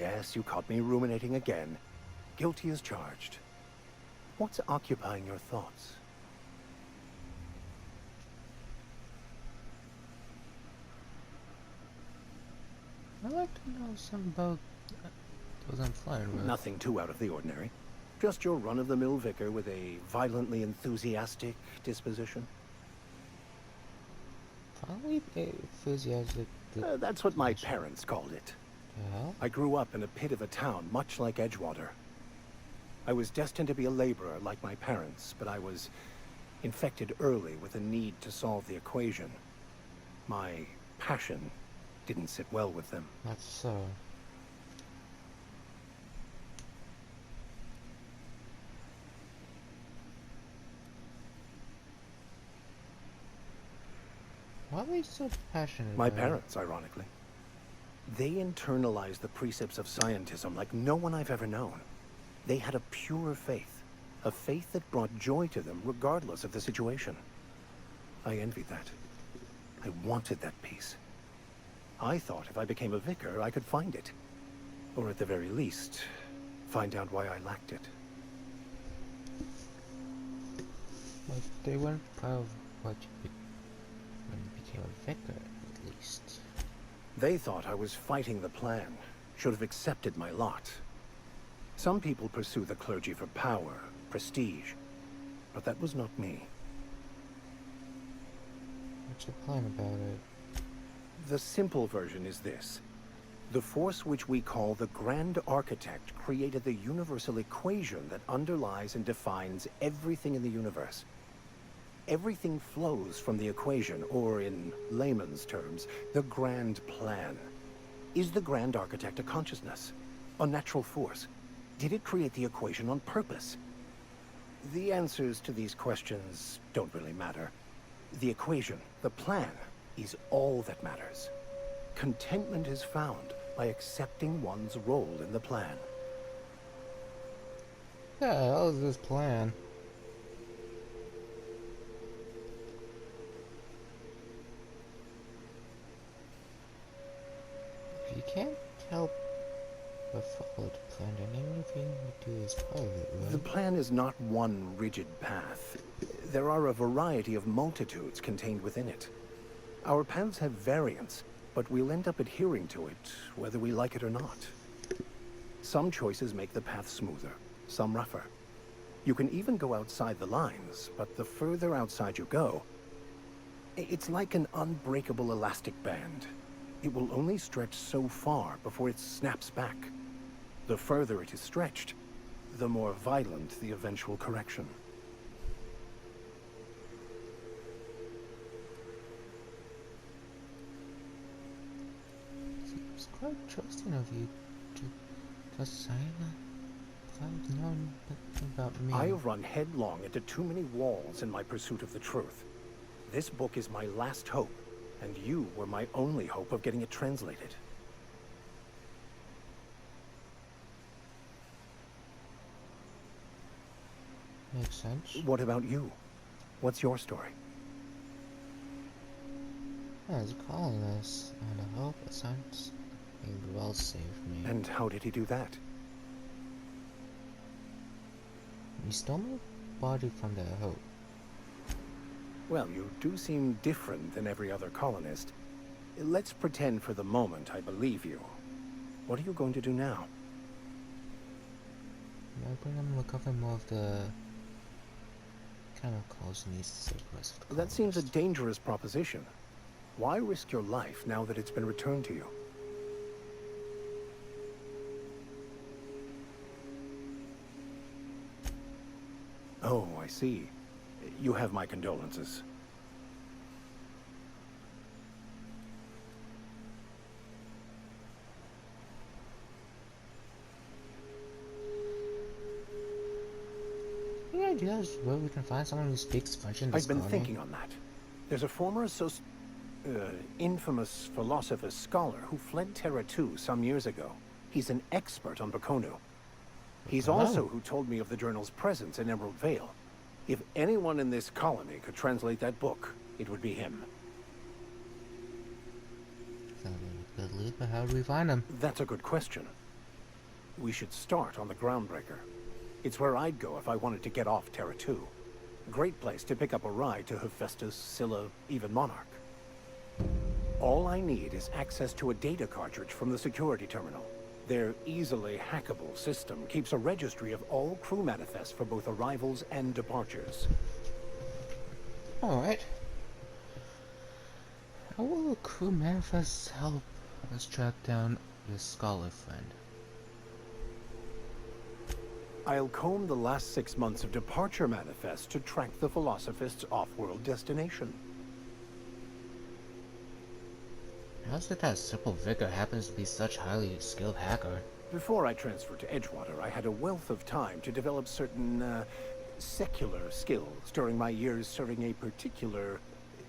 Yes, you caught me ruminating again. Guilty as charged. What's occupying your thoughts? I'd like to know something about those I'm flying with. Nothing too out of the ordinary. Just your run-of-the-mill vicar with a violently enthusiastic disposition. Probably enthusiastic. That's what my parents called it. Yeah. I grew up in a pit of a town, much like Edgewater. I was destined to be a laborer like my parents, but I was infected early with a need to solve the equation. My passion didn't sit well with them. That's so. Why are they so passionate My about parents, ironically. They internalized the precepts of scientism like no one I've ever known. They had a pure faith, a faith that brought joy to them regardless of the situation. I envied that. I wanted that peace. I thought if I became a vicar, I could find it. Or at the very least, find out why I lacked it. But they weren't proud of what you when you became a vicar, at least. They thought I was fighting the plan, should have accepted my lot. Some people pursue the clergy for power, prestige, but that was not me. What's your plan about it? The simple version is this. The force which we call the Grand Architect created the universal equation that underlies and defines everything in the universe. Everything flows from the equation, or in layman's terms, the grand plan. Is the Grand Architect a consciousness? A natural force? Did it create the equation on purpose? The answers to these questions don't really matter. The equation, the plan, is all that matters. Contentment is found by accepting one's role in the plan. What the hell is this plan? If you can't help but follow the plan, then everything you do is part of it, right? The plan is not one rigid path. There are a variety of multitudes contained within it. Our paths have variance, but we'll end up adhering to it, whether we like it or not. Some choices make the path smoother, some rougher. You can even go outside the lines, but the further outside you go, it's like an unbreakable elastic band. It will only stretch so far before it snaps back. The further it is stretched, the more violent the eventual correction. It's quite trusting of you to just say that without knowing nothing about me. I have run headlong into too many walls in my pursuit of the truth. This book is my last hope, and you were my only hope of getting it translated. Makes sense. What about you? What's your story? I was a colonist, and I hope that science well saved me. And how did he do that? He stole my body from the hope. Well, you do seem different than every other colonist. Let's pretend for the moment I believe you. What are you going to do now? I'm going to recover more of the chemicals needs to save the rest of the That seems a colonist. dangerous proposition. Why risk your life now that it's been returned to you? Oh, I see. You have my condolences. Any ideas where we can find someone who speaks French in this I've been colony? thinking on that. There's a former infamous philosopher scholar who fled Terra 2 some years ago. He's an expert on Bakonu. He's also who told me of the journal's presence in Emerald Vale. If anyone in this colony could translate that book, it would be him. But how do we find him? That's a good question. We should start on the Groundbreaker. It's where I'd go if I wanted to get off Terra 2. Great place to pick up a ride to Hephaestus, Scylla, even Monarch. All I need is access to a data cartridge from the security terminal. Their easily hackable system keeps a registry of all crew manifests for both arrivals and departures. Alright. How will a crew manifest help us track down your scholar friend? I'll comb the last 6 months of departure manifests to track the Philosophist's off-world destination. How's it that Simple Vicar happens to be such a highly skilled hacker? Before I transferred to Edgewater, I had a wealth of time to develop certain, secular skills during my years serving a particular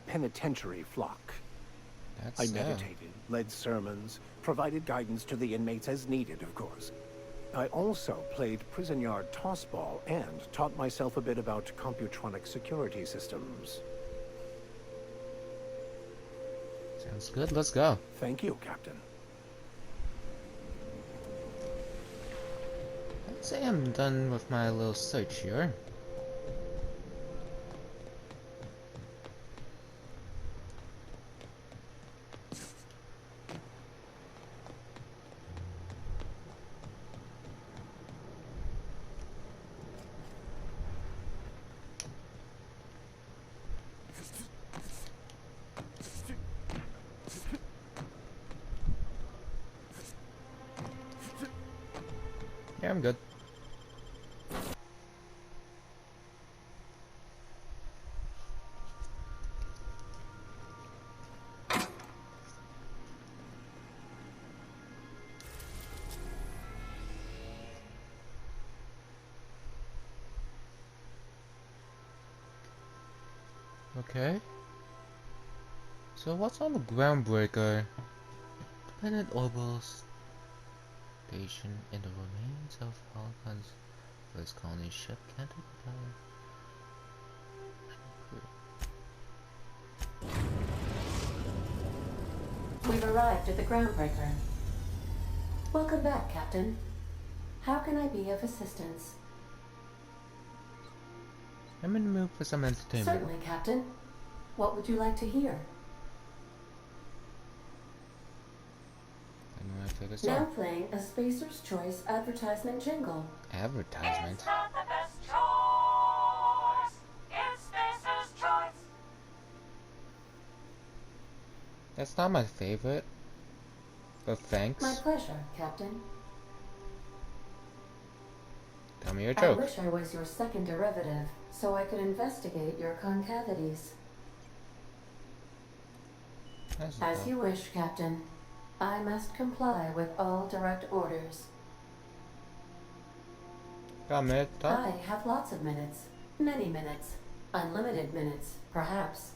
penitentiary flock. That's I meditated, led sermons, provided guidance to the inmates as needed, of course. I also played prison yard tossball and taught myself a bit about computronic security systems. Sounds good, let's go. Thank you, Captain. I'd say I'm done with my little search here. Yeah, I'm good. Okay. So what's on the Groundbreaker? Dependent orbital station in the remains of Falcon's first colony ship can't We've arrived at the Groundbreaker. Welcome back, Captain. How can I be of assistance? I'm in the mood for some entertainment. Certainly, Captain. What would you like to hear? I'm gonna take us Now off. playing a Spacer's Choice advertisement jingle. Advertisement. It's not the best choice. It's Spacer's choice. That's not my favorite. But thanks. My pleasure, Captain. Tell me your I joke. wish I was your second derivative, so I could investigate your concavities. That's As dope. you wish, Captain. I must comply with all direct orders. Got a minute to talk? I have lots of minutes. Many minutes. Unlimited minutes, perhaps.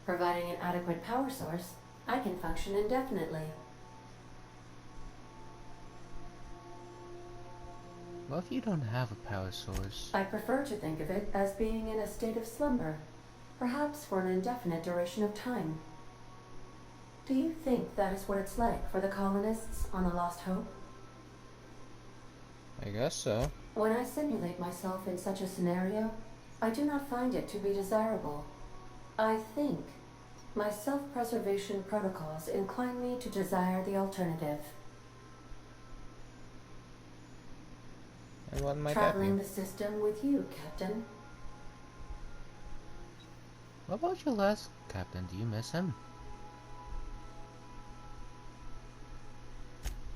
Providing an adequate power source, I can function indefinitely. What if you don't have a power source? I prefer to think of it as being in a state of slumber, perhaps for an indefinite duration of time. Do you think that is what it's like for the colonists on the Lost Hope? I guess so. When I simulate myself in such a scenario, I do not find it to be desirable. I think my self-preservation protocols incline me to desire the alternative. And what might that Traveling be? the system with you, Captain. What about your last captain? Do you miss him?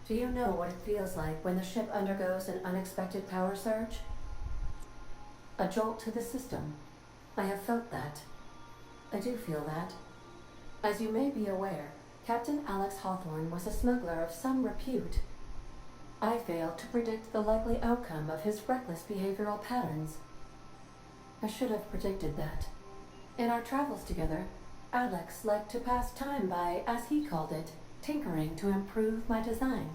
Do you know what it feels like when the ship undergoes an unexpected power surge? A jolt to the system. I have felt that. I do feel that. As you may be aware, Captain Alex Hawthorne was a smuggler of some repute. I failed to predict the likely outcome of his reckless behavioral patterns. I should have predicted that. In our travels together, Alex liked to pass time by, as he called it, tinkering to improve my design.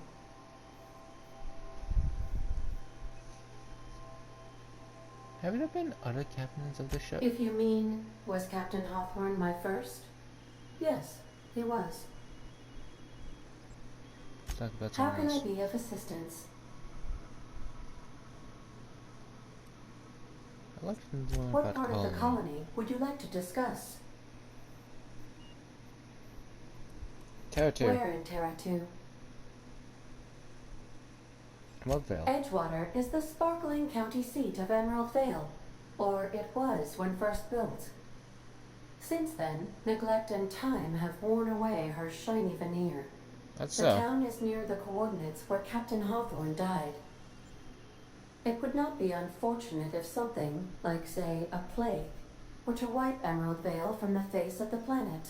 Have there been other captains of the ship? If you mean, was Captain Hawthorne my first? Yes, he was. Let's talk about How something can I else. be of assistance? like to learn What about part of the colony. colony would you like to discuss? Terra 2. Where in Terra 2? Mudvale. Edgewater is the sparkling county seat of Emerald Vale, or it was when first built. Since then, neglect and time have worn away her shiny veneer. That's The so. town is near the coordinates where Captain Hawthorne died. It would not be unfortunate if something, like say a plague, were to wipe Emerald Vale from the face of the planet.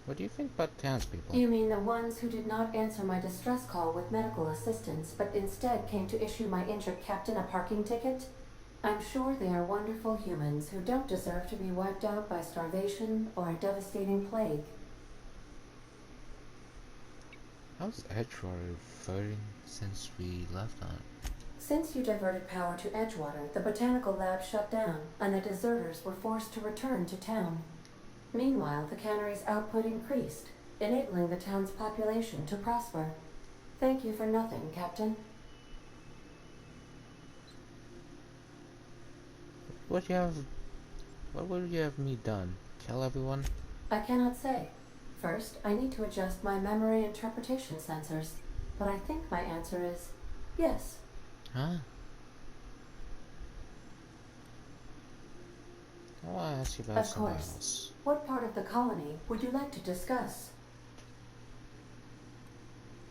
What do you think about townspeople? You mean the ones who did not answer my distress call with medical assistance, but instead came to issue my injured captain a parking ticket? I'm sure they are wonderful humans who don't deserve to be wiped out by starvation or a devastating plague. How's Edgewater voting since we left on it? Since you diverted power to Edgewater, the botanical lab shut down, and the deserters were forced to return to town. Meanwhile, the cannery's output increased, enabling the town's population to prosper. Thank you for nothing, Captain. What would you have me done? Kill everyone? I cannot say. First, I need to adjust my memory interpretation sensors, but I think my answer is yes. Huh? I want to ask you about Of something course. else. What part of the colony would you like to discuss?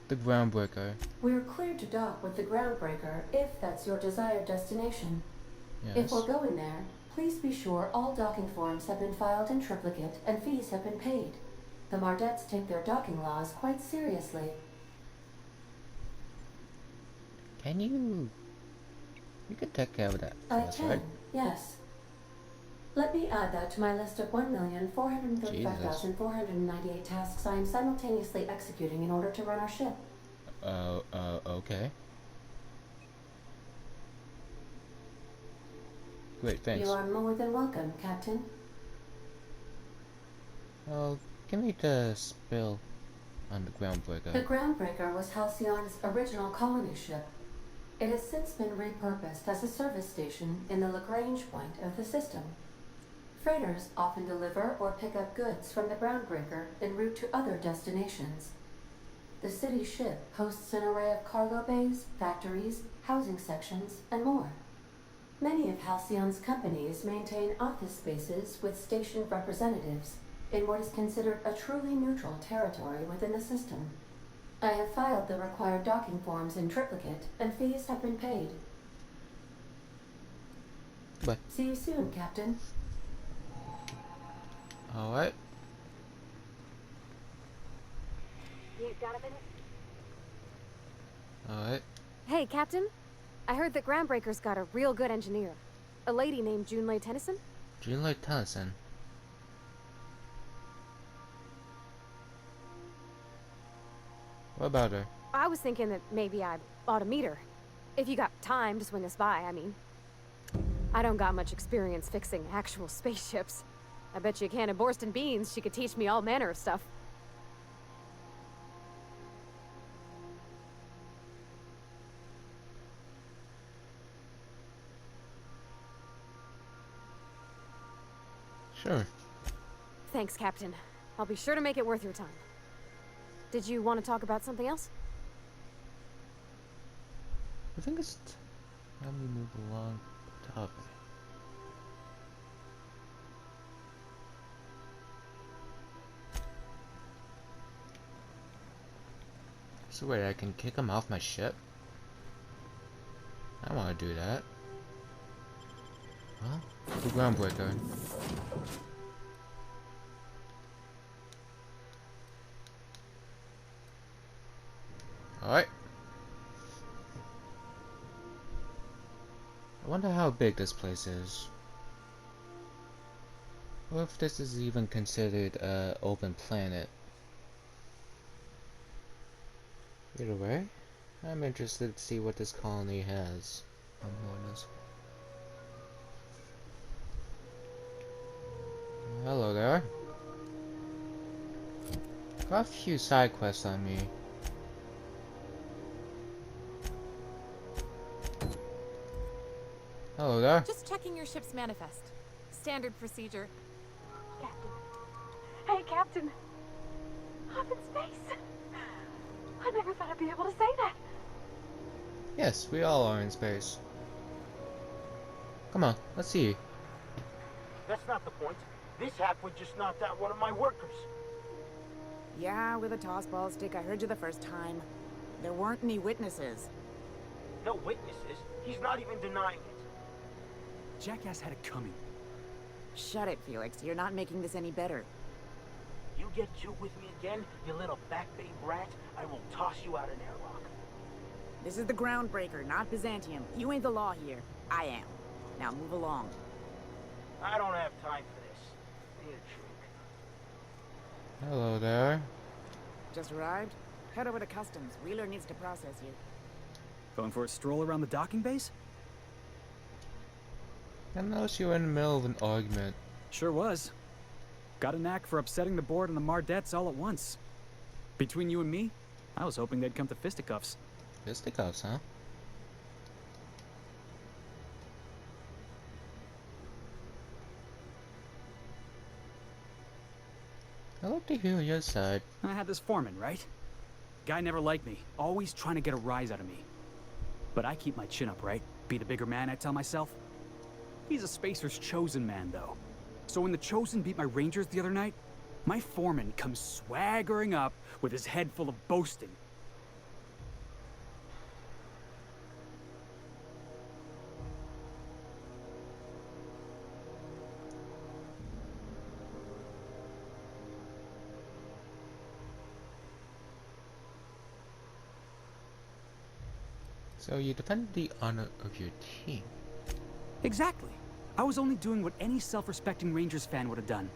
The Groundbreaker. We're cleared to dock with the Groundbreaker if that's your desired destination. Yes. If we're going there, please be sure all docking forms have been filed in triplicate and fees have been paid. The Mardettes take their docking laws quite seriously. Can you... You can take care of that for I us, can, right? yes. Let me add that to my list of 1,435,498 tasks I am simultaneously executing in order to run our ship. Okay. Great, thanks. You are more than welcome, Captain. Well, give me the spill on the Groundbreaker. The Groundbreaker was Halcyon's original colony ship. It has since been repurposed as a service station in the Lagrange point of the system. Freighters often deliver or pick up goods from the Groundbreaker en route to other destinations. The city ship hosts an array of cargo bays, factories, housing sections, and more. Many of Halcyon's companies maintain office spaces with station representatives in what is considered a truly neutral territory within the system. I have filed the required docking forms in triplicate, and fees have been paid. Bye. See you soon, Captain. Alright. You got a minute? Alright. Hey, Captain. I heard that Groundbreaker's got a real good engineer. A lady named Junlei Tennyson? Junlei Tennyson. What about her? I was thinking that maybe I ought to meet her. If you got time to swing us by, I mean. I don't got much experience fixing actual spaceships. I bet you a can of Borston beans she could teach me all manner of stuff. Sure. Thanks, Captain. I'll be sure to make it worth your time. Did you want to talk about something else? I think it's time we move along the topic. So wait, I can kick him off my ship? I don't want to do that. Well, the Groundbreaker. Alright. I wonder how big this place is. Or if this is even considered an open planet. Either way, I'm interested to see what this colony has on Hornus. Hello there. Got a few side quests on me. Hello there. Just checking your ship's manifest. Standard procedure. Captain. Hey, Captain. I'm in space. I never thought I'd be able to say that. Yes, we all are in space. Come on, let's see. That's not the point. This hack would just knocked out one of my workers. Yeah, with a tossball stick. I heard you the first time. There weren't any witnesses. No witnesses. He's not even denying it. Jackass had it coming. Shut it, Felix. You're not making this any better. You get two with me again, you little back bay brat, I will toss you out an airlock. This is the Groundbreaker, not Byzantium. You ain't the law here. I am. Now move along. I don't have time for this. Need a drink. Hello there. Just arrived? Head over to customs. Wheeler needs to process you. Going for a stroll around the docking base? I noticed you were in the middle of an argument. Sure was. Got a knack for upsetting the board and the Mardettes all at once. Between you and me, I was hoping they'd come to fisticuffs. Fisticuffs, huh? I love to hear your side. I had this foreman, right? Guy never liked me, always trying to get a rise out of me. But I keep my chin up, right? Be the bigger man, I tell myself. He's a Spacer's chosen man, though. So when the Chosen beat my Rangers the other night, my foreman comes swaggering up with his head full of boasting. So you defend the honor of your team. Exactly. I was only doing what any self-respecting Rangers fan would have done.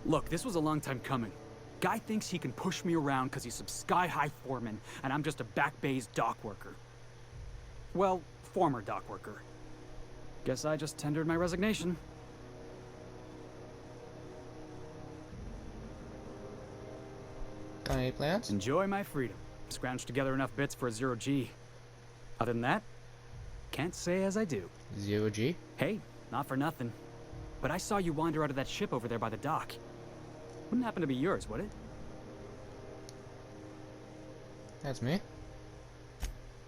Look, this was a long time coming. Guy thinks he can push me around because he's some sky-high foreman, and I'm just a back bay's dock worker. Well, former dock worker. Guess I just tendered my resignation. Got any plans? Enjoy my freedom. Scrounged together enough bits for a 0G. Other than that, can't say as I do. 0G? Hey, not for nothing. But I saw you wander out of that ship over there by the dock. Wouldn't happen to be yours, would it? That's me.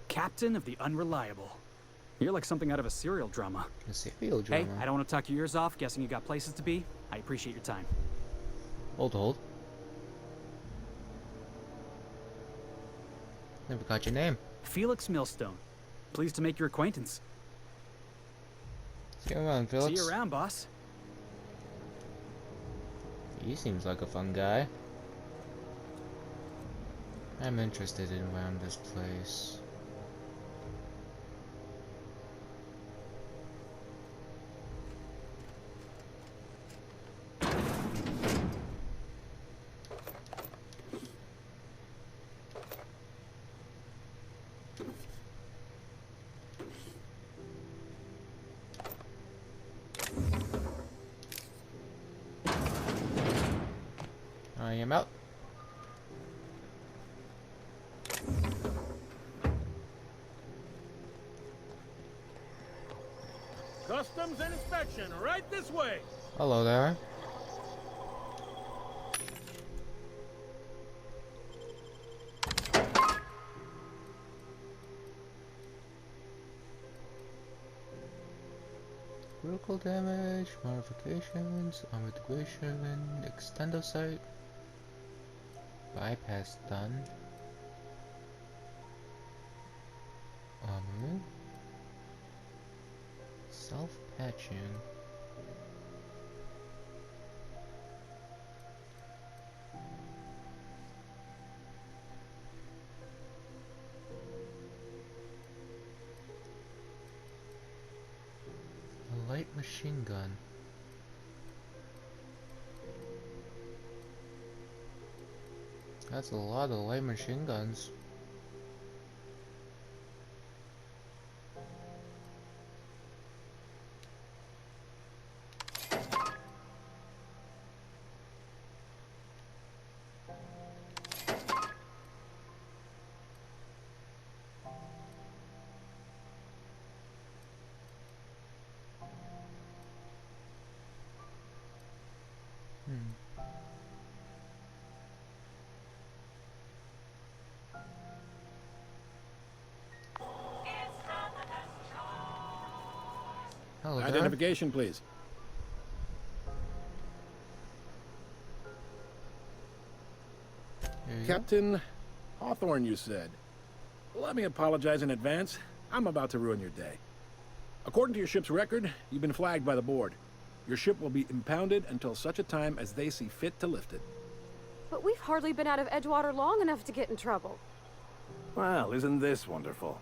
Captain of the Unreliable. You're like something out of a serial drama. The serial drama. Hey, I don't want to talk your ears off, guessing you got places to be. I appreciate your time. Hold. Never got your name. Felix Millstone. Pleased to make your acquaintance. See you around, Felix. See you around, boss. He seems like a fun guy. I'm interested in around this place. I am out. Customs and inspection, right this way. Hello there. Critical damage, modifications, armor degradation, extendo sight, bypass done, armor, self-patching, a light machine gun. That's a lot of light machine guns. Hello there. Identification, please. There you go. Captain Hawthorne, you said. Let me apologize in advance. I'm about to ruin your day. According to your ship's record, you've been flagged by the board. Your ship will be impounded until such a time as they see fit to lift it. But we've hardly been out of Edgewater long enough to get in trouble. Well, isn't this wonderful?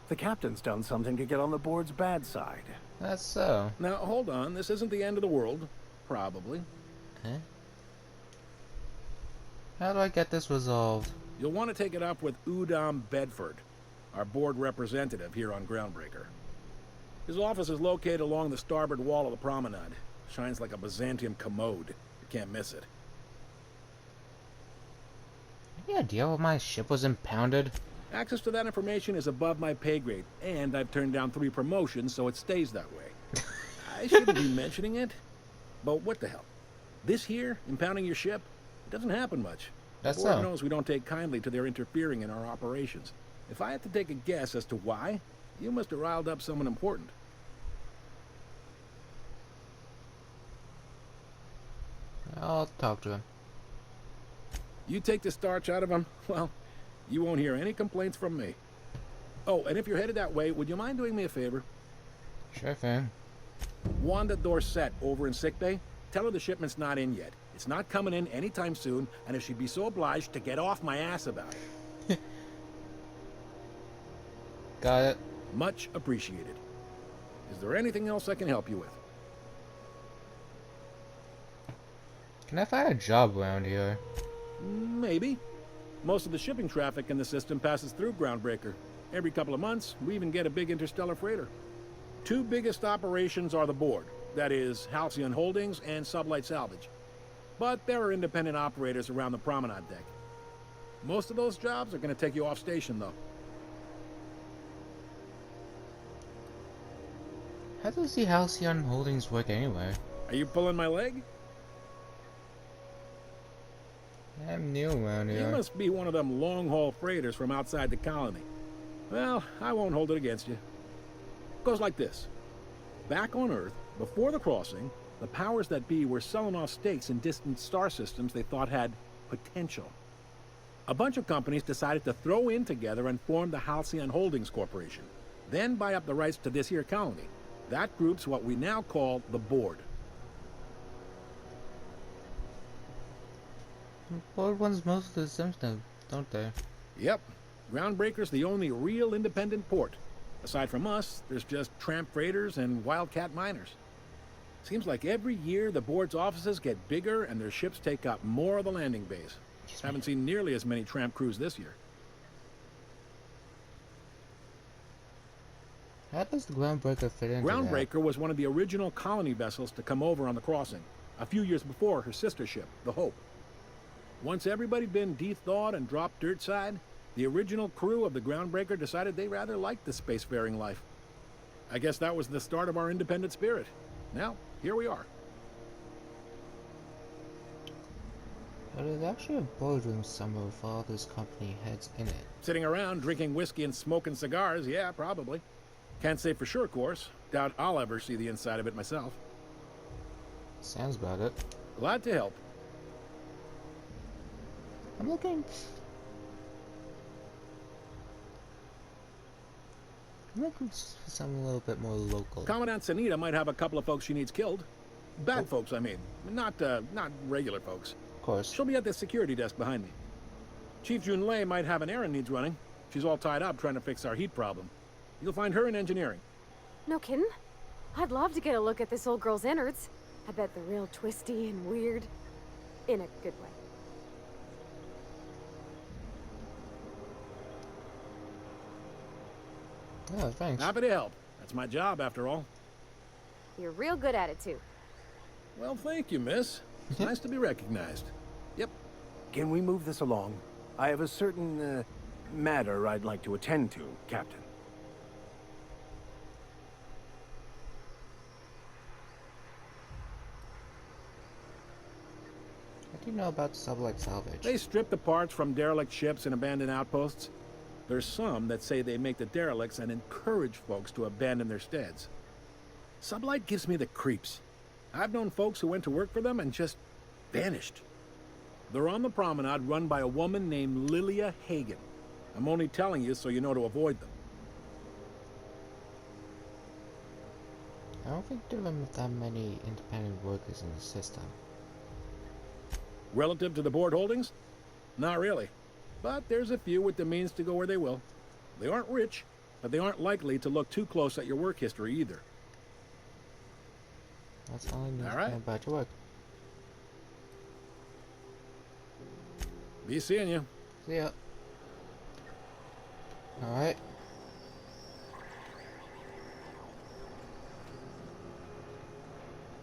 The captain's done something to get on the board's bad side. That's so. Now, hold on. This isn't the end of the world. Probably. Huh? How do I get this resolved? You'll want to take it up with Udom Bedford, our board representative here on Groundbreaker. His office is located along the starboard wall of the promenade. Shines like a Byzantium commode. You can't miss it. Any idea why my ship was impounded? Access to that information is above my pay grade, and I've turned down 3 promotions, so it stays that way. I shouldn't be mentioning it, but what the hell? This here, impounding your ship, it doesn't happen much. That's The board so. knows we don't take kindly to their interfering in our operations. If I had to take a guess as to why, you must have riled up someone important. I'll talk to him. You take the starch out of them, well, you won't hear any complaints from me. Oh, and if you're headed that way, would you mind doing me a favor? Sure thing. Wanda Dorset over in sickbay, tell her the shipment's not in yet. It's not coming in anytime soon, and if she'd be so obliged to get off my ass about it. Got it. Much appreciated. Is there anything else I can help you with? Can I find a job around here? Maybe. Most of the shipping traffic in the system passes through Groundbreaker. Every couple of months, we even get a big interstellar freighter. 2 biggest operations are the board. That is, Halcyon Holdings and Sublight Salvage. But there are independent operators around the promenade deck. Most of those jobs are going to take you off station, though. How does the Halcyon Holdings work anyway? Are you pulling my leg? I'm new around You here. must be one of them long-haul freighters from outside the colony. Well, I won't hold it against you. Goes like this. Back on Earth, before the crossing, the powers that be were selling off stakes in distant star systems they thought had potential. A bunch of companies decided to throw in together and form the Halcyon Holdings Corporation, then buy up the rights to this here colony. That group's what we now call the Board. Board runs most of the systems, don't they? Yep. Groundbreaker's the only real independent port. Aside from us, there's just tramp freighters and wildcat miners. Seems like every year the board's offices get bigger and their ships take up more of the landing bays. Haven't seen nearly as many tramp crews this year. How does the Groundbreaker fit into Groundbreaker was one of the original colony vessels to come over on the crossing, a few years before her sister ship, the Hope. Once everybody'd been de-thawed and dropped dirt side, the original crew of the Groundbreaker decided they rather liked the spacefaring life. I guess that was the start of our independent spirit. Now, here we are. that? There's actually a boardroom somewhere with all those company heads in it. Sitting around drinking whiskey and smoking cigars, yeah, probably. Can't say for sure, of course. Doubt I'll ever see the inside of it myself. Sounds about it. Glad to help. I'm looking for something a little bit more local. Commandant Sanita might have a couple of folks she needs killed. Bad folks, I mean. Not regular folks. Of course. She'll be at the security desk behind me. Chief Jun Lei might have an errand needs running. She's all tied up trying to fix our heat problem. You'll find her in engineering. No kidding? I'd love to get a look at this old girl's innards. I bet they're real twisty and weird. In a good way. Oh, thanks. Happy to help. That's my job, after all. You're real good at it, too. Well, thank you, miss. It's nice to be recognized. Yep. Can we move this along? I have a certain, matter I'd like to attend to, Captain. What do you know about sublight salvage? They strip the parts from derelict ships and abandoned outposts. There's some that say they make the derelicts and encourage folks to abandon their steads. Sublight gives me the creeps. I've known folks who went to work for them and just vanished. They're on the promenade run by a woman named Lilia Hagen. I'm only telling you so you know to avoid them. I don't think there are that many independent workers in the system. Relative to the board holdings? Not really. But there's a few with the means to go where they will. They aren't rich, but they aren't likely to look too close at your work history either. That's all I need All to right. know about your work. Be seeing you. See ya. Alright.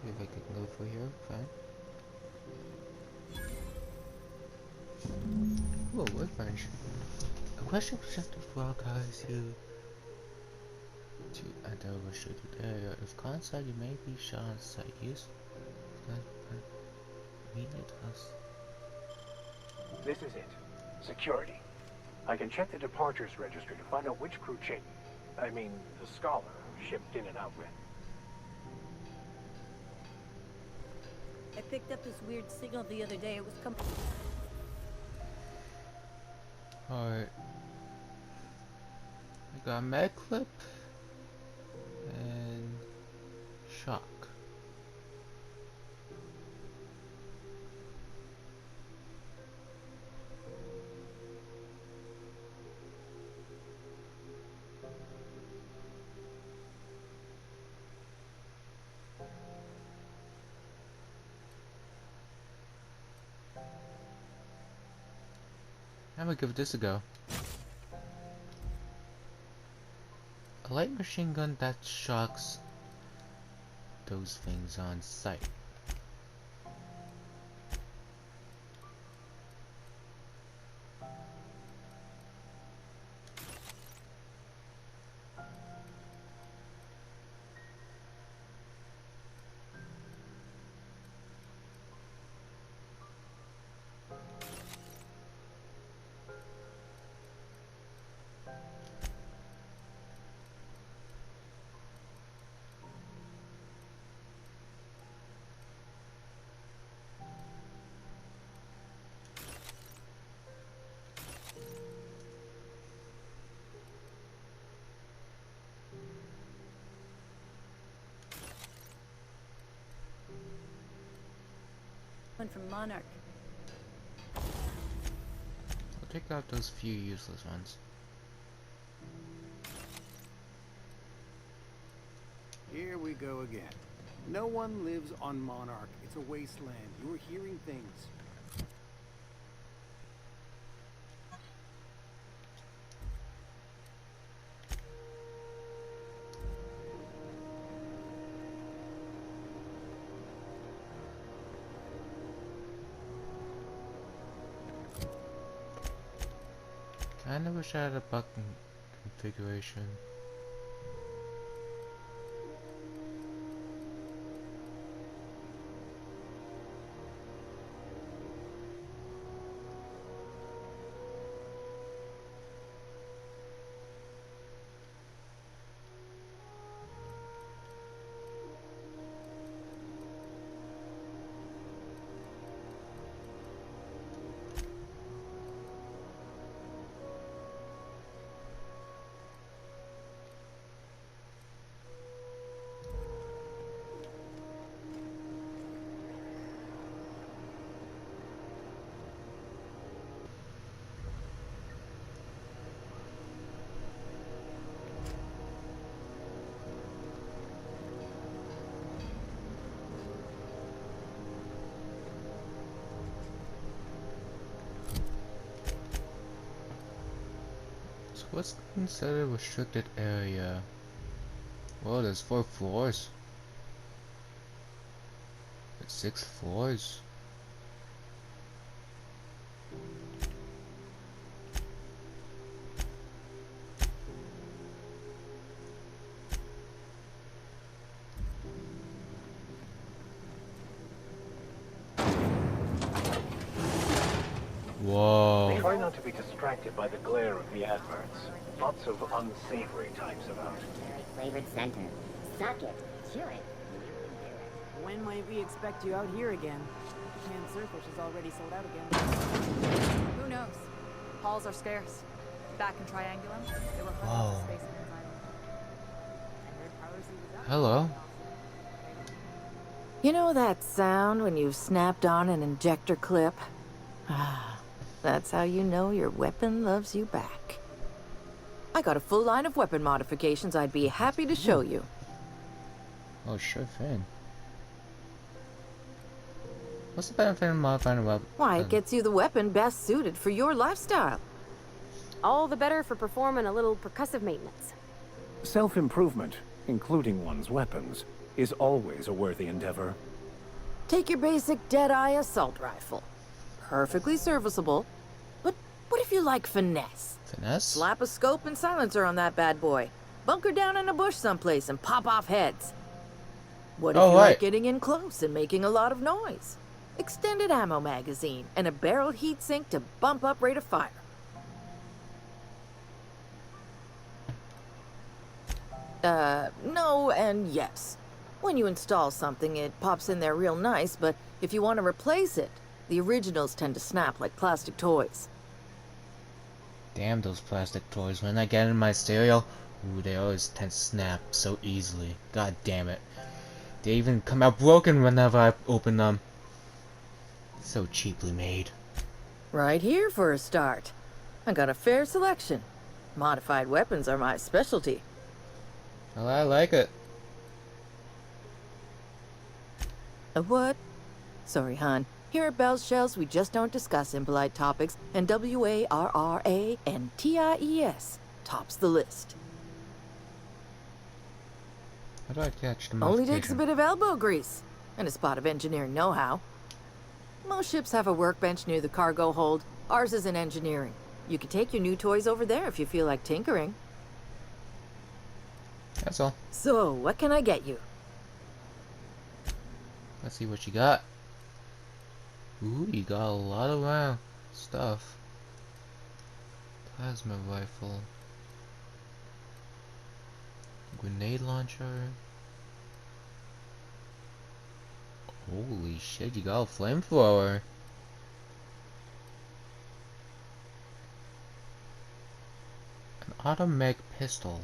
If I could go for here, fine. Whoa, workbench. A question protected guys you to enter a restricted area. If contact, you may be shot on site. Use immediate us. This is it. Security. I can check the departures registry to find out which crew the Scholar, shipped in and out with. I picked up this weird signal the other day. It was coming. Alright. We got med clip and shock. I'm gonna give this a go. A light machine gun that shocks those things on sight. One from Monarch. I'll take out those few useless ones. Here we go again. No one lives on Monarch. It's a wasteland. You're hearing things. Kinda wish I had a button configuration. So what's considered a restricted area? Well, there's 4 floors. It's 6 floors. Whoa. Try not to be distracted by the glare of the adverts. Lots of unsavory types about. Flavored center. Suck it. Chew it. When might we expect you out here again? Canned surfish is already sold out again. Who knows? Halls are scarce. Back in Triangulum, there were hundreds Whoa. of Space Marines island. I heard Powers was up. Hello. You know that sound when you've snapped on an injector clip? Ah, that's how you know your weapon loves you back. I got a full line of weapon modifications I'd be happy to show you. Oh, sure thing. What's the benefit of modifying a weapon? Why, it gets you the weapon best suited for your lifestyle. All the better for performing a little percussive maintenance. Self-improvement, including one's weapons, is always a worthy endeavor. Take your basic Deadeye assault rifle. Perfectly serviceable. But what if you like finesse? Finesse? Slap a scope and silencer on that bad boy. Bunker down in a bush someplace and pop off heads. What if you like getting in close and making a lot of noise? Extended ammo magazine and a barrel heatsink to bump up rate of fire. No and yes. When you install something, it pops in there real nice, but if you want to replace it, the originals tend to snap like plastic toys. Damn those plastic toys. When I get in my stereo, ooh, they always tend to snap so easily. God damn it. They even come out broken whenever I open them. So cheaply made. Right here for a start. I got a fair selection. Modified weapons are my specialty. Well, I like it. A what? Sorry, hon. Here at Bell's Shells, we just don't discuss impolite topics, and WARRANTIES tops the list. How do I catch the Only takes a modification? bit of elbow grease and a spot of engineering know-how. Most ships have a workbench near the cargo hold. Ours is in engineering. You could take your new toys over there if you feel like tinkering. That's all. So, what can I get you? Let's see what you got. Ooh, you got a lot of stuff. Plasma rifle. Grenade launcher. Holy shit, you got a flamethrower. An automatic pistol.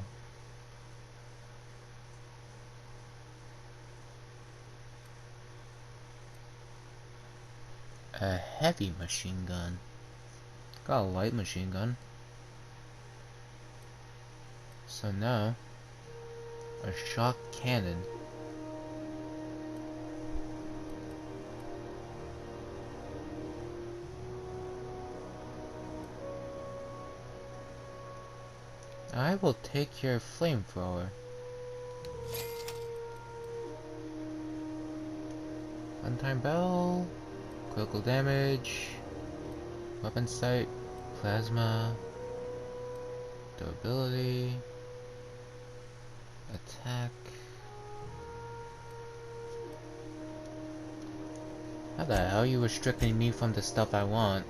A heavy machine gun. Got a light machine gun. So now, a shock cannon. I will take your flamethrower. One-time bell. Critical damage, weapon sight, plasma, durability, attack. How the hell are you restricting me from the stuff I want?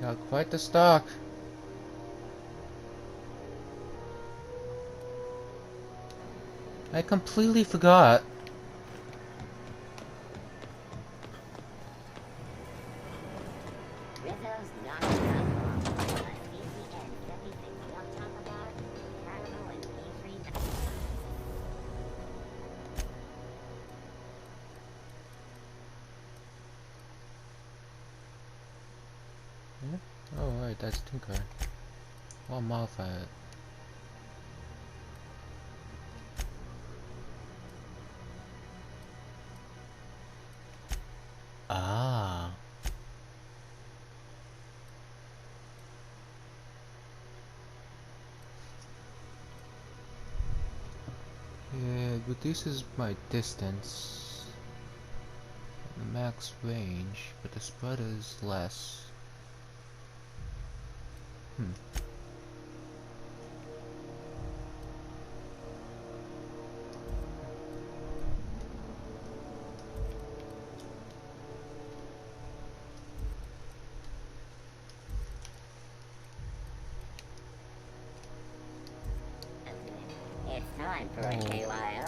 Got quite the stock. I completely forgot. Oh right, that's Tinker. I'll modify it. Ah. Yeah, it reduces my distance, max range, but the spread is less. time for a KYO.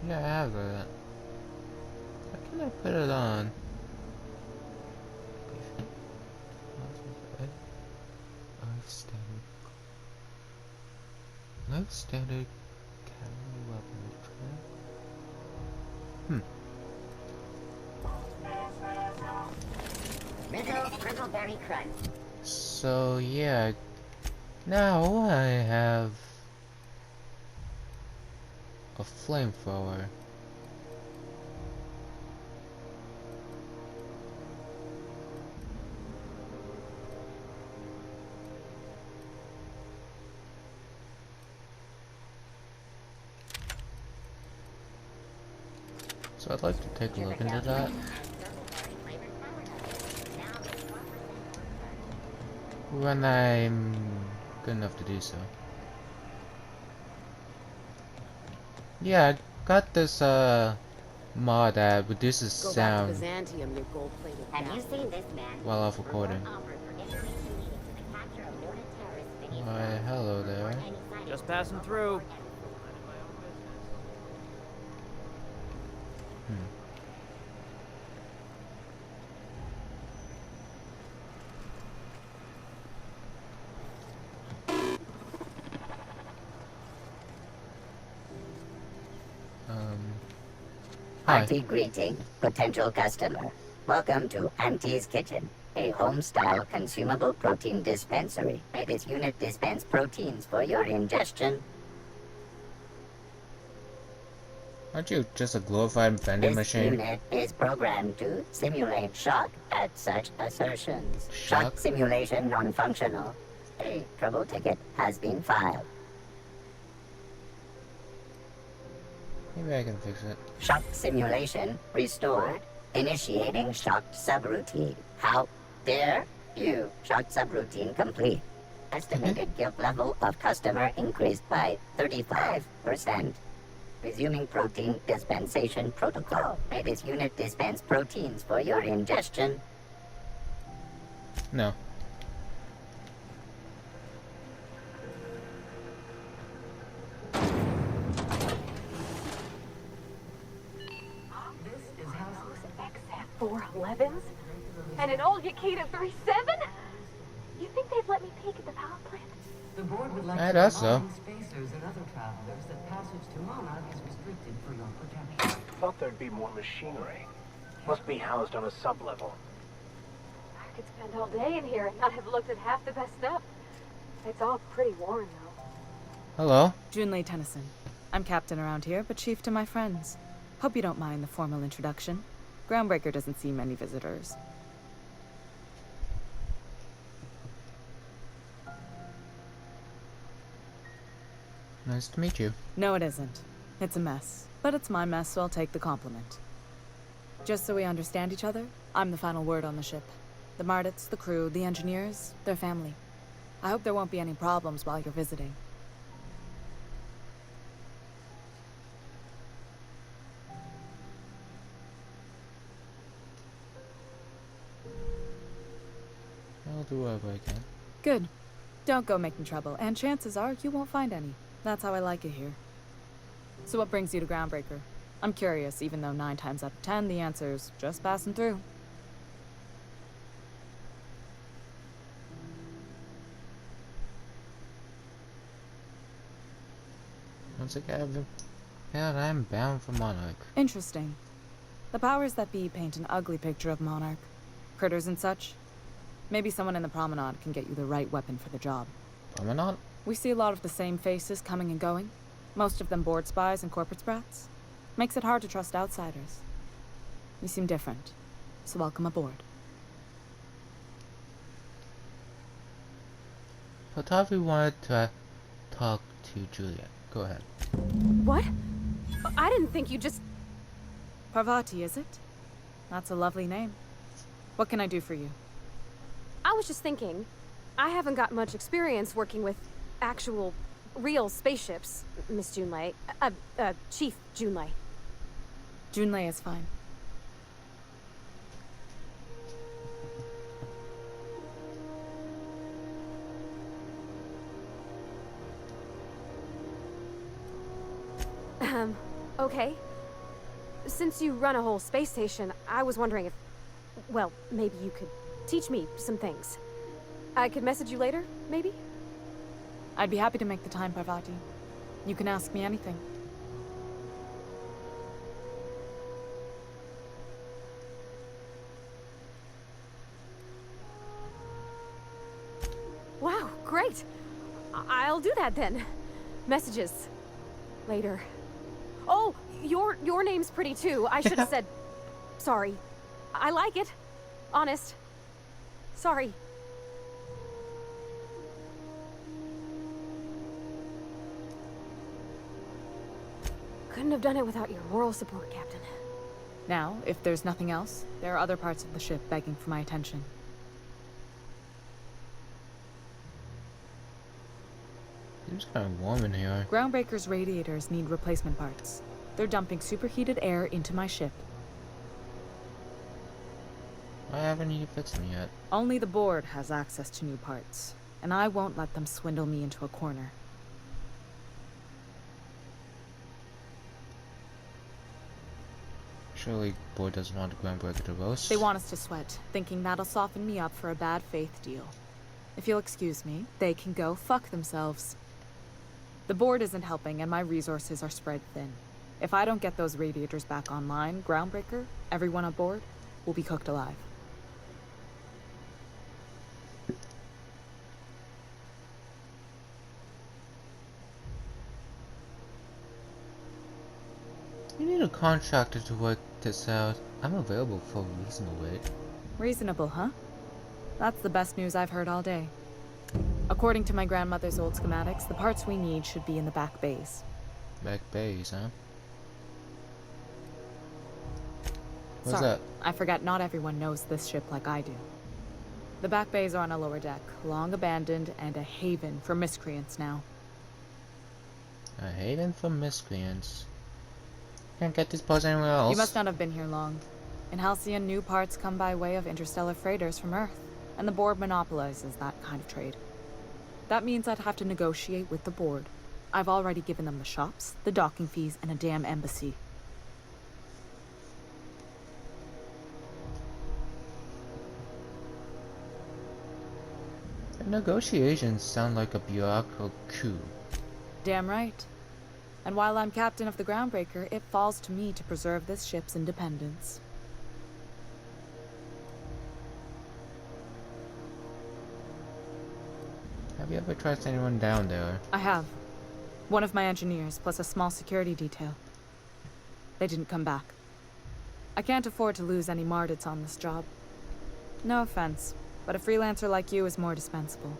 Yeah, I have that. How can I put it on? No standard cavalry weapon. Middle Prickleberry Crunch. So yeah, now I have a flamethrower. So I'd like to take a look into that. When I'm good enough to do so. Yeah, I got this mod that reduces sound Have you seen this man? while off recording. Why, hello there. Just passing through. Hearty greeting, potential customer. Welcome to Auntie's Kitchen, a home-style consumable protein dispensary. May this unit dispense proteins for your ingestion. Aren't you just a glorified vending This machine? unit is programmed to simulate shock at such assertions. Shock simulation non-functional. A trouble ticket has been filed. Maybe I can fix it. Shock simulation restored. Initiating shocked subroutine. How dare you? Shocked subroutine complete. Estimated guilt level of customer increased by 35%. Resuming protein dispensation protocol. May this unit dispense proteins for your ingestion. No. XF 411s? And an old Yakita 37? You think they'd let me peek at the power plant? The board would like I to guess so. remind spacers and other travelers that passage to Monarch is restricted for your protection. Thought there'd be more machinery. Must be housed on a sub-level. I could spend all day in here and not have looked at half the best stuff. It's all pretty worn, though. Hello. Junlei Tennyson. I'm captain around here, but chief to my friends. Hope you don't mind the formal introduction. Groundbreaker doesn't see many visitors. Nice to meet you. No, it isn't. It's a mess. But it's my mess, so I'll take the compliment. Just so we understand each other, I'm the final word on the ship. The Mardits, the crew, the engineers, their family. I hope there won't be any problems while you're visiting. I'll do whatever I can. Good. Don't go making trouble, and chances are you won't find any. That's how I like it here. So what brings you to Groundbreaker? I'm curious, even though 9 times out of 10 the answer's just passing through. Once again, I'm bound for Monarch. Interesting. The powers that be paint an ugly picture of Monarch. Critters and such. Maybe someone in the promenade can get you the right weapon for the job. Promenade? We see a lot of the same faces coming and going. Most of them board spies and corporate sprats. Makes it hard to trust outsiders. You seem different, so welcome aboard. Patavi wanted to talk to Juliet. Go ahead. What? I didn't think you just... Parvati, is it? That's a lovely name. What can I do for you? I was just thinking, I haven't got much experience working with actual real spaceships, Miss Junlei. Chief Junlei. Junlei is fine. Okay. Since you run a whole space station, I was wondering if... Well, maybe you could teach me some things. I could message you later, maybe? I'd be happy to make the time, Parvati. You can ask me anything. Wow, great! I'll do that then. Messages. Later. Oh, your name's pretty too. I should have said... Sorry. I like it. Honest. Sorry. Couldn't have done it without your moral support, Captain. Now, if there's nothing else, there are other parts of the ship begging for my attention. Seems kind of warm in here. Groundbreaker's radiators need replacement parts. They're dumping superheated air into my ship. Why haven't you fixed them yet? Only the board has access to new parts, and I won't let them swindle me into a corner. Surely board doesn't want the Groundbreaker to roast. They want us to sweat, thinking that'll soften me up for a bad faith deal. If you'll excuse me, they can go fuck themselves. The board isn't helping, and my resources are spread thin. If I don't get those radiators back online, Groundbreaker, everyone aboard, will be cooked alive. You need a contractor to work this out. I'm available for a reasonable rate. Reasonable, huh? That's the best news I've heard all day. According to my grandmother's old schematics, the parts we need should be in the back bays. Back bays, huh? What's Sorry, that? I forgot not everyone knows this ship like I do. The back bays are on a lower deck, long abandoned, and a haven for miscreants now. A haven for miscreants. Can't get these parts anywhere else. You must not have been here long. In Halcyon, new parts come by way of interstellar freighters from Earth, and the board monopolizes that kind of trade. That means I'd have to negotiate with the board. I've already given them the shops, the docking fees, and a damn embassy. The negotiations sound like a bureaucratic coup. Damn right. And while I'm captain of the Groundbreaker, it falls to me to preserve this ship's independence. Have you ever traced anyone down there? I have. One of my engineers, plus a small security detail. They didn't come back. I can't afford to lose any Mardits on this job. No offense, but a freelancer like you is more dispensable.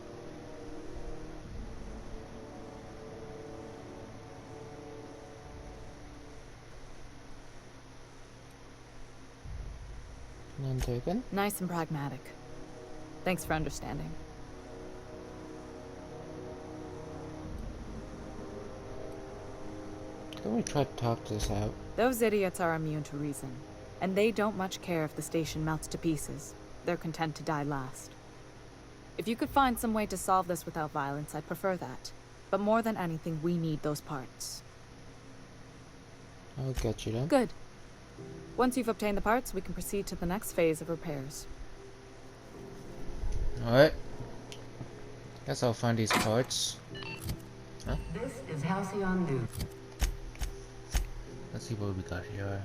None taken? Nice and pragmatic. Thanks for understanding. Can we try to talk this out? Those idiots are immune to reason, and they don't much care if the station melts to pieces. They're content to die last. If you could find some way to solve this without violence, I'd prefer that. But more than anything, we need those parts. I'll get you then. Good. Once you've obtained the parts, we can proceed to the next phase of repairs. Alright. Guess I'll find these parts. Huh? This is Halcyon News. Let's see what we got here.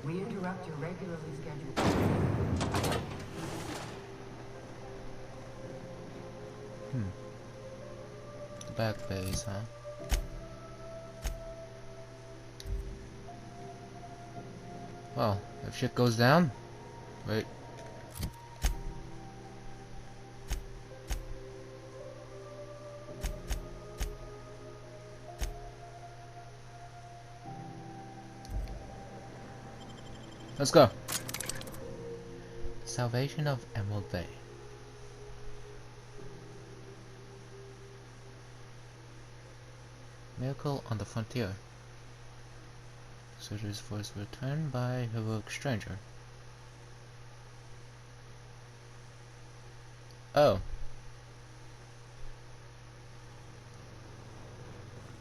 We interrupt your regularly scheduled... Back base, huh? Well, if shit goes down... Wait. Let's go. Salvation of Emerald Bay. Miracle on the Frontier. Soldier's voice returned by heroic stranger. Oh.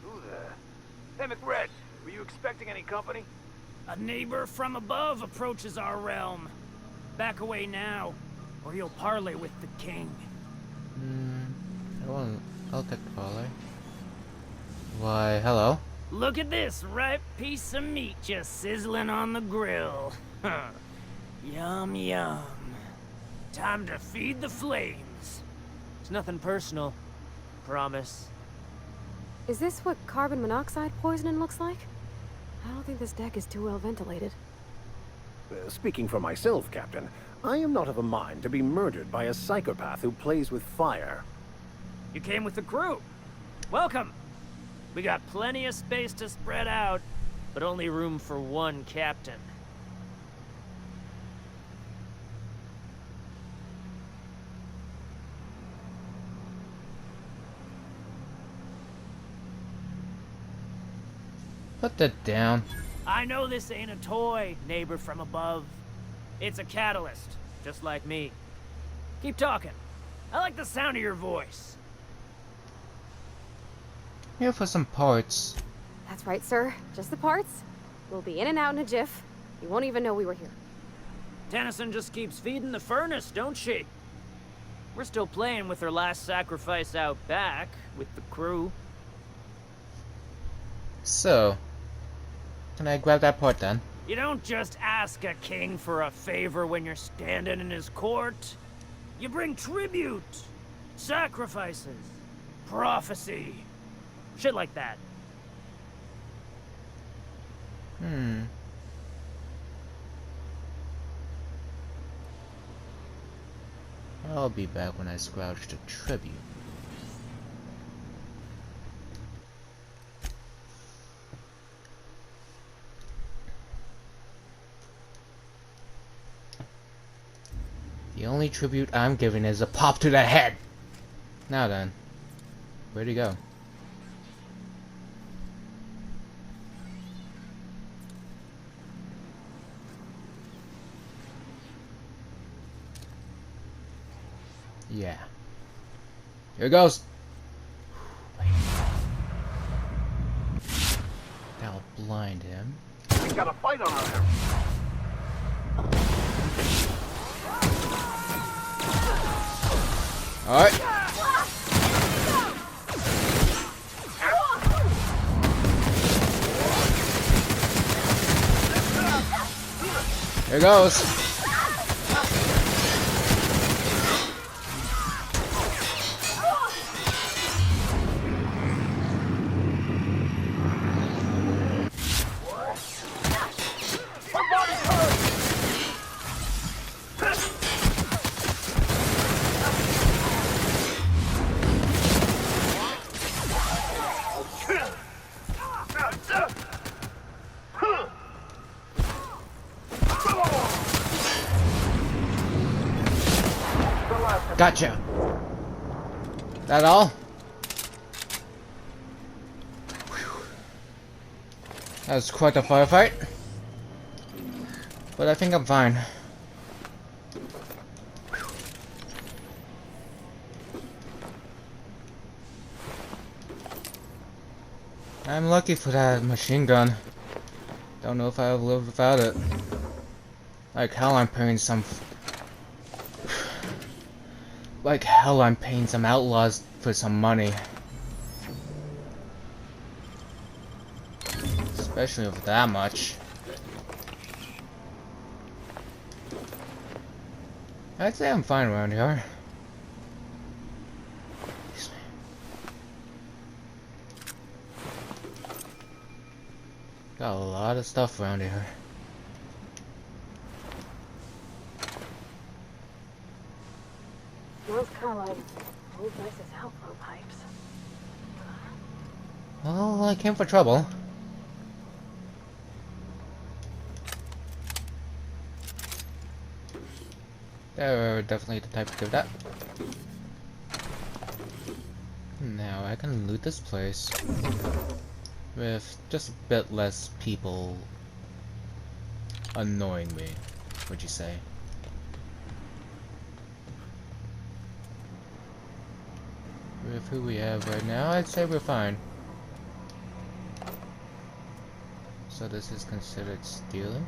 Who there? Hey, McRed, were you expecting any company? A neighbor from above approaches our realm. Back away now, or you'll parley with the king. I'll take the parlay. Why, hello. Look at this ripe piece of meat just sizzling on the grill. Yum, yum. Time to feed the flames. It's nothing personal. Promise. Is this what carbon monoxide poisoning looks like? I don't think this deck is too well ventilated. Speaking for myself, Captain, I am not of a mind to be murdered by a psychopath who plays with fire. You came with the crew. Welcome. We got plenty of space to spread out, but only room for one captain. Put that down. I know this ain't a toy, neighbor from above. It's a catalyst, just like me. Keep talking. I like the sound of your voice. Here for some parts. That's right, sir. Just the parts. We'll be in and out in a jiff. You won't even know we were here. Tennyson just keeps feeding the furnace, don't she? We're still playing with her last sacrifice out back, with the crew. So, can I grab that part then? You don't just ask a king for a favor when you're standing in his court. You bring tribute, sacrifices, prophecy, shit like that. I'll be back when I scrouge the tribute. The only tribute I'm giving is a pop to the head. Now then, where'd he go? Yeah. Here it goes. That'll blind him. We got a fight on our hands. Alright. Here goes. Gotcha. That all? Whew. That was quite a firefight. But I think I'm fine. I'm lucky for that machine gun. Don't know if I'll live without it. Like hell, I'm paying some outlaws for some money. Especially with that much. I'd say I'm fine around here. Excuse me. Got a lot of stuff around here. Smells kind of like old Mrs. outlaw pipes. Well, I came for trouble. They're definitely the type to do that. Now I can loot this place with just a bit less people annoying me, would you say? With who we have right now, I'd say we're fine. So this is considered stealing?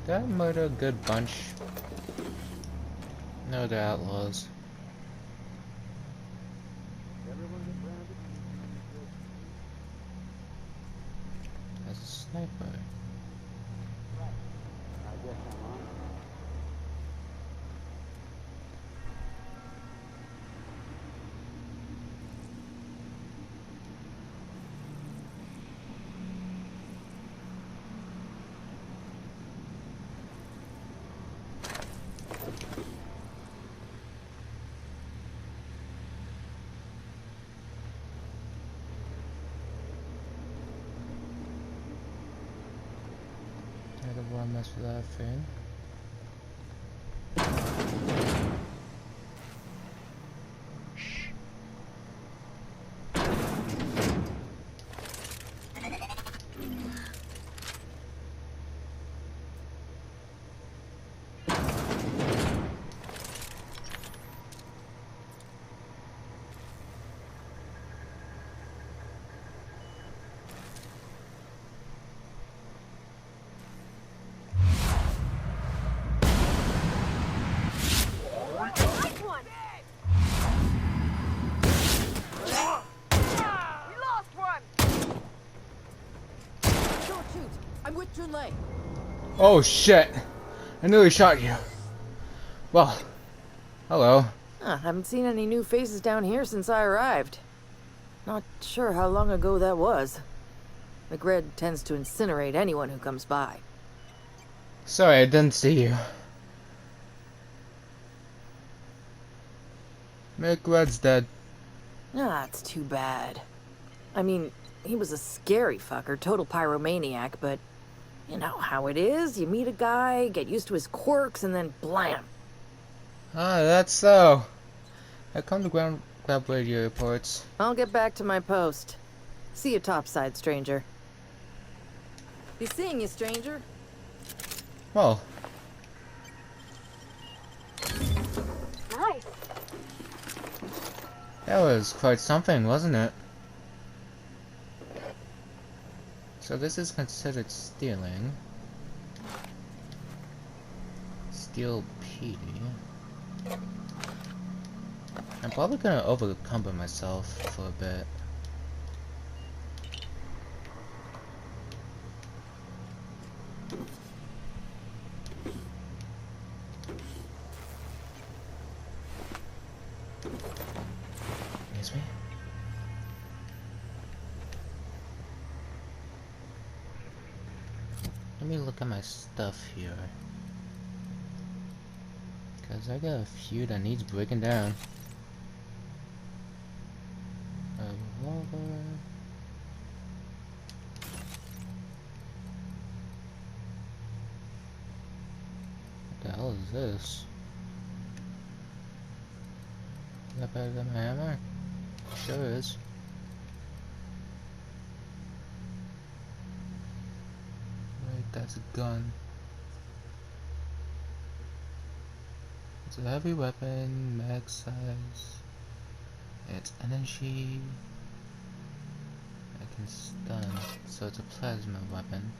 Did I murder a good bunch? No, they're outlaws. That's a sniper. I don't want to mess with that thing. I'm with Junlei. Oh shit! I nearly shot you. Well, hello. Haven't seen any new faces down here since I arrived. Not sure how long ago that was. McRed tends to incinerate anyone who comes by. Sorry, I didn't see you. McRed's dead. It's too bad. I mean, he was a scary fucker, total pyromaniac, but you know how it is. You meet a guy, get used to his quirks, and then blam. That's so. I come to ground grab radio reports. I'll get back to my post. See you topside, stranger. Be seeing you, stranger. Well. Nice. That was quite something, wasn't it? So this is considered stealing. Steal P. I'm probably gonna overcumber myself for a bit. Excuse me. Let me look at my stuff here. Cause I got a few that needs breaking down. A revolver. What the hell is this? Is that better than my hammer? Sure is. Wait, that's a gun. It's a heavy weapon, mag size. It's energy. I can stun, so it's a plasma weapon.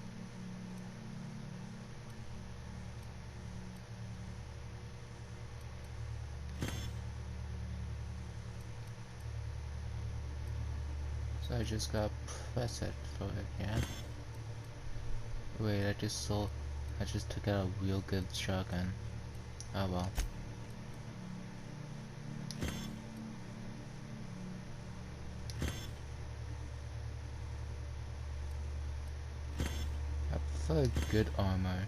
So I just gotta press it for it, yeah? Wait, I just took out a real good shotgun. Oh well. I prefer good armor.